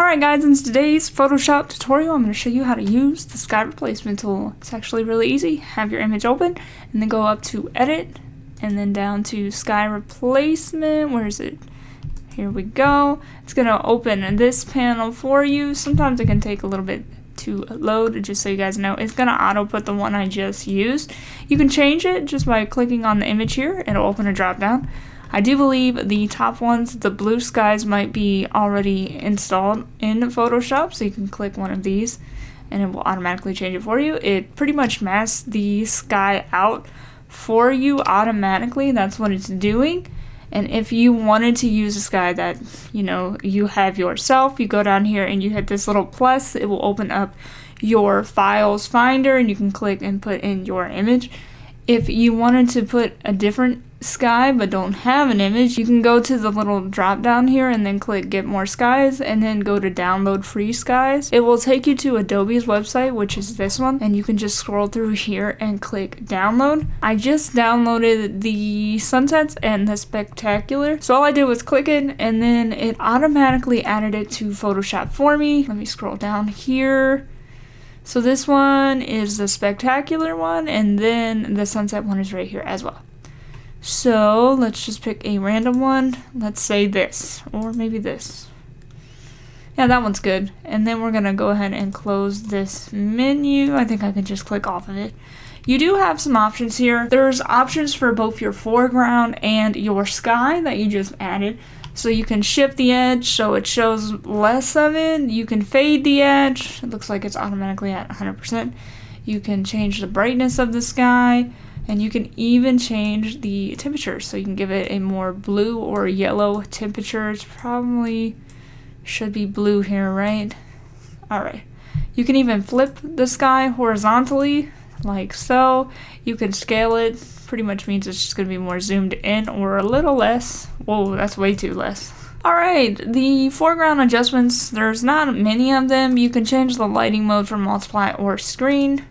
Alright guys, in today's Photoshop tutorial, I'm going to show you how to use the sky replacement tool. It's actually really easy. Have your image open, and then go up to Edit, and then down to Sky Replacement. Where is it? Here we go. It's going to open this panel for you. Sometimes it can take a little bit to load, just so you guys know. It's going to auto put the one I just used. You can change it just by clicking on the image here. It'll open a drop down. I do believe the top ones, the blue skies, might be already installed in Photoshop, so you can click one of these and it will automatically change it for you. It pretty much masks the sky out for you automatically. That's what it's doing. And if you wanted to use a sky that, you have yourself, you go down here and you hit this little plus, it will open up your files finder and you can click and put in your image. If you wanted to put a different sky but don't have an image, you can go to the little drop down here and then click get more skies and then go to download free skies. It will take you to Adobe's website, which is this one, and you can just scroll through here and click download. I just downloaded the sunsets and the spectacular, so all I did was click it and then it automatically added it to Photoshop for me. Let me scroll down here. So this one is the spectacular one, and then the sunset one is right here as well. So let's just pick a random one. Let's say this, or maybe this. Yeah, that one's good. And then we're gonna go ahead and close this menu. I think I can just click off of it. You do have some options here. There's options for both your foreground and your sky that you just added. So you can shift the edge so it shows less of it. You can fade the edge. It looks like it's automatically at 100%. You can change the brightness of the sky. And you can even change the temperature. So you can give it a more blue or yellow temperature. It's probably should be blue here, right? Alright. You can even flip the sky horizontally, like so. You can scale it. Pretty much means it's just going to be more zoomed in or a little less. Whoa, that's way too less. Alright, the foreground adjustments, there's not many of them. You can change the lighting mode from multiply or screen.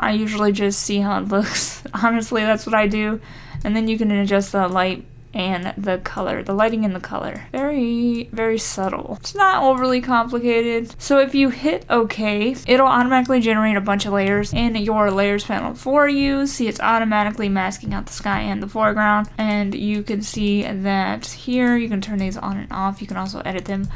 I usually just see how it looks. Honestly, that's what I do. And then you can adjust the light and the color, the lighting and the color. Very, very subtle. It's not overly complicated. So if you hit OK, it'll automatically generate a bunch of layers in your layers panel for you. See, it's automatically masking out the sky and the foreground. And you can see that here, you can turn these on and off. You can also edit them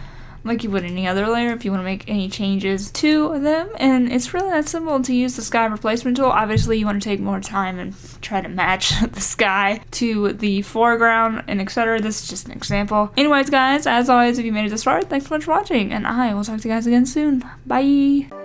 like you would any other layer if you want to make any changes to them. And it's really that simple to use the sky replacement tool. Obviously you want to take more time and try to match the sky to the foreground and etc. This is just an example. Anyways guys, as always, if you made it this far, thanks so much for watching, and I will talk to you guys again soon. Bye!